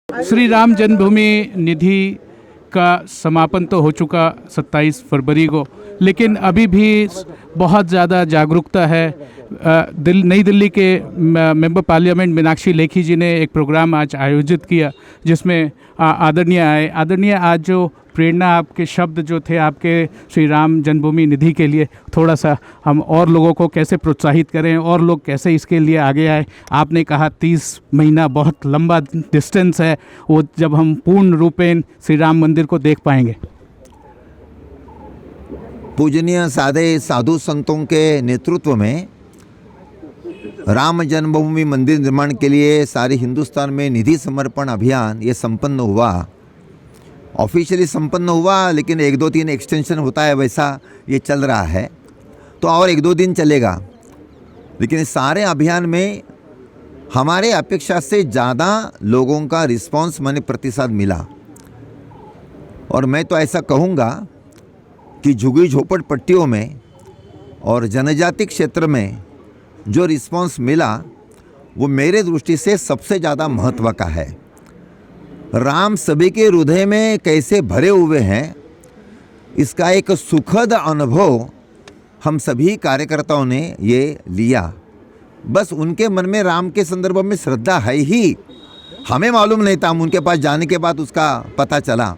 श्री राम जन्मभूमि निधि का समापन तो हो चुका 27 फरवरी को, लेकिन अभी भी बहुत ज़्यादा जागरूकता है। नई दिल्ली के मेंबर पार्लियामेंट मीनाक्षी लेखी जी ने एक प्रोग्राम आज आयोजित किया, जिसमें आदरणीय आए। आदरणीय, आज जो प्रेरणा, आपके शब्द जो थे आपके श्री राम जन्मभूमि निधि के लिए, थोड़ा सा हम और लोगों को कैसे प्रोत्साहित करें और लोग कैसे इसके लिए आगे आए। आपने कहा 30 महीना बहुत लंबा डिस्टेंस है, वो जब हम पूर्ण रूपेण श्री राम मंदिर को देख पाएंगे। पूजनीय साधु संतों के नेतृत्व में राम जन्मभूमि मंदिर निर्माण के लिए सारे हिंदुस्तान में निधि समर्पण अभियान ये संपन्न हुआ। ऑफिशियली संपन्न हुआ, लेकिन 1-2-3 एक्सटेंशन होता है, वैसा ये चल रहा है, तो और 1-2 दिन चलेगा। लेकिन इस सारे अभियान में हमारे अपेक्षा से ज़्यादा लोगों का रिस्पांस, माने प्रतिसाद मिला। और मैं तो ऐसा कहूँगा कि झुग्गी झोपड़पट्टियों में और जनजाति क्षेत्र में जो रिस्पांस मिला वो मेरे दृष्टि से सबसे ज़्यादा महत्व का है। राम सभी के हृदय में कैसे भरे हुए हैं, इसका एक सुखद अनुभव हम सभी कार्यकर्ताओं ने ये लिया। बस उनके मन में राम के संदर्भ में श्रद्धा है ही, हमें मालूम नहीं था, हम उनके पास जाने के बाद उसका पता चला।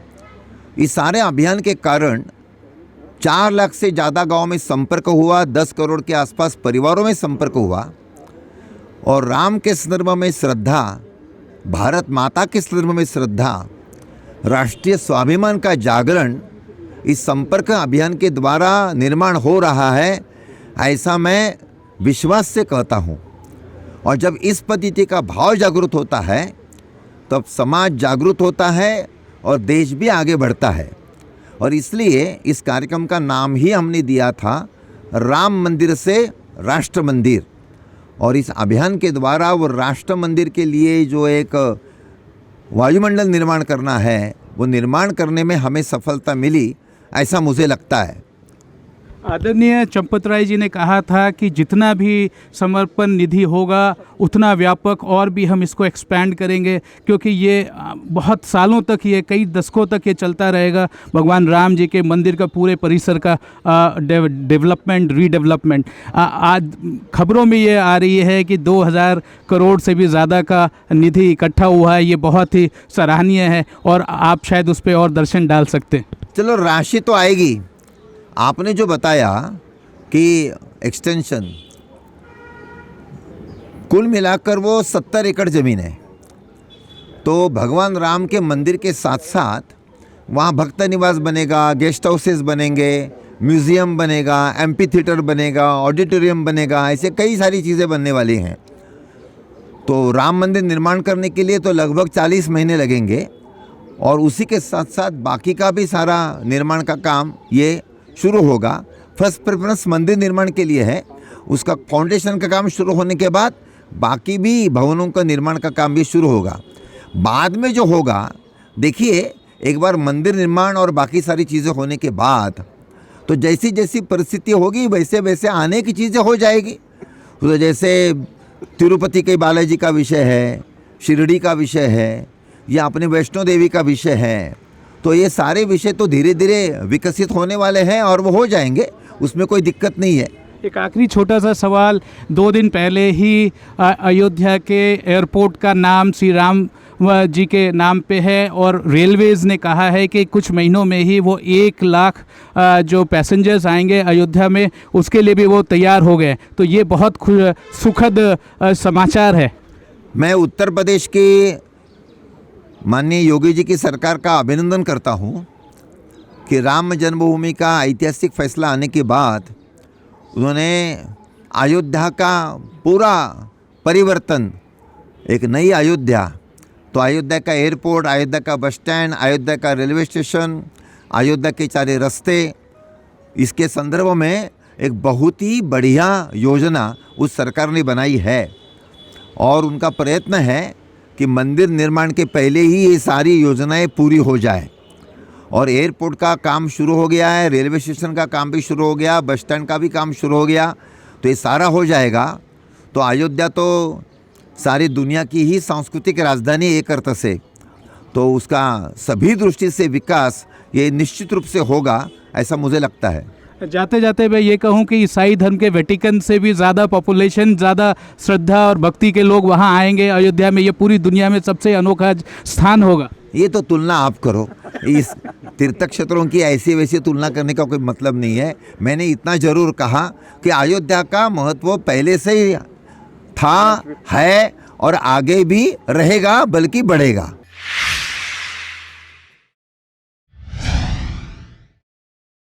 इस सारे अभियान के कारण 4 लाख से ज़्यादा गांव में संपर्क हुआ, 10 करोड़ के आसपास परिवारों में संपर्क हुआ, और राम के संदर्भ में श्रद्धा, भारत माता के संदर्भ में श्रद्धा, राष्ट्रीय स्वाभिमान का जागरण इस संपर्क अभियान के द्वारा निर्माण हो रहा है, ऐसा मैं विश्वास से कहता हूँ। और जब इस पद्धति का भाव जागृत होता है तब समाज जागृत होता है और देश भी आगे बढ़ता है। और इसलिए इस कार्यक्रम का नाम ही हमने दिया था राम मंदिर से राष्ट्र मंदिर। और इस अभियान के द्वारा वो राष्ट्र मंदिर के लिए जो एक वायुमंडल निर्माण करना है, वो निर्माण करने में हमें सफलता मिली, ऐसा मुझे लगता है। आदरणीय चंपत राय जी ने कहा था कि जितना भी समर्पण निधि होगा उतना व्यापक, और भी हम इसको एक्सपैंड करेंगे, क्योंकि ये बहुत सालों तक, ये कई दशकों तक ये चलता रहेगा। भगवान राम जी के मंदिर का पूरे परिसर का डेवलपमेंट, रीडेवलपमेंट। आज खबरों में ये आ रही है कि 2000 करोड़ से भी ज़्यादा का निधि इकट्ठा हुआ है। ये बहुत ही सराहनीय है, और आप शायद उस पर और दर्शन डाल सकते हैं। चलो, राशि तो आएगी। आपने जो बताया कि एक्सटेंशन, कुल मिलाकर वो 70 एकड़ ज़मीन है, तो भगवान राम के मंदिर के साथ साथ वहाँ भक्त निवास बनेगा, गेस्ट हाउसेस बनेंगे, म्यूज़ियम बनेगा, एम्पी थिएटर बनेगा, ऑडिटोरियम बनेगा, ऐसे कई सारी चीज़ें बनने वाली हैं। तो राम मंदिर निर्माण करने के लिए तो लगभग 40 महीने लगेंगे, और उसी के साथ साथ बाकी का भी सारा निर्माण का काम ये शुरू होगा। फर्स्ट प्रेफरेंस मंदिर निर्माण के लिए है, उसका फाउंडेशन का काम शुरू होने के बाद बाकी भी भवनों का निर्माण का काम भी शुरू होगा। बाद में जो होगा, देखिए, एक बार मंदिर निर्माण और बाकी सारी चीज़ें होने के बाद तो जैसी जैसी परिस्थिति होगी वैसे वैसे आने की चीज़ें हो जाएगी। तो जैसे तिरुपति के बालाजी का विषय है, शिरडी का विषय है, या अपने वैष्णो देवी का विषय है, तो ये सारे विषय तो धीरे धीरे विकसित होने वाले हैं और वो हो जाएंगे, उसमें कोई दिक्कत नहीं है। एक आखिरी छोटा सा सवाल, 2 दिन पहले ही अयोध्या के एयरपोर्ट का नाम श्री राम जी के नाम पे है, और रेलवेज़ ने कहा है कि कुछ महीनों में ही वो 1 लाख जो पैसेंजर्स आएंगे अयोध्या में, उसके लिए भी वो तैयार हो गए। तो ये बहुत सुखद समाचार है। मैं उत्तर प्रदेश की माननीय योगी जी की सरकार का अभिनंदन करता हूँ कि राम जन्मभूमि का ऐतिहासिक फैसला आने के बाद उन्होंने अयोध्या का पूरा परिवर्तन, एक नई अयोध्या, तो अयोध्या का एयरपोर्ट, अयोध्या का बस स्टैंड, अयोध्या का रेलवे स्टेशन, अयोध्या के चारे रास्ते, इसके संदर्भ में एक बहुत ही बढ़िया योजना उस सरकार ने बनाई है। और उनका प्रयत्न है कि मंदिर निर्माण के पहले ही ये सारी योजनाएं पूरी हो जाए। और एयरपोर्ट का काम शुरू हो गया है, रेलवे स्टेशन का काम भी शुरू हो गया, बस स्टैंड का भी काम शुरू हो गया, तो ये सारा हो जाएगा तो अयोध्या तो सारी दुनिया की ही सांस्कृतिक राजधानी एक अर्थ से तो उसका सभी दृष्टि से विकास ये निश्चित रूप से होगा, ऐसा मुझे लगता है। जाते जाते मैं ये कहूँ कि ईसाई धर्म के वेटिकन से भी ज़्यादा पॉपुलेशन, ज़्यादा श्रद्धा और भक्ति के लोग वहाँ आएंगे अयोध्या में। ये पूरी दुनिया में सबसे अनोखा स्थान होगा। ये तो तुलना आप करो, इस तीर्थ क्षेत्रों की ऐसी वैसी तुलना करने का कोई मतलब नहीं है। मैंने इतना जरूर कहा कि अयोध्या का महत्व पहले से ही था, है और आगे भी रहेगा, बल्कि बढ़ेगा।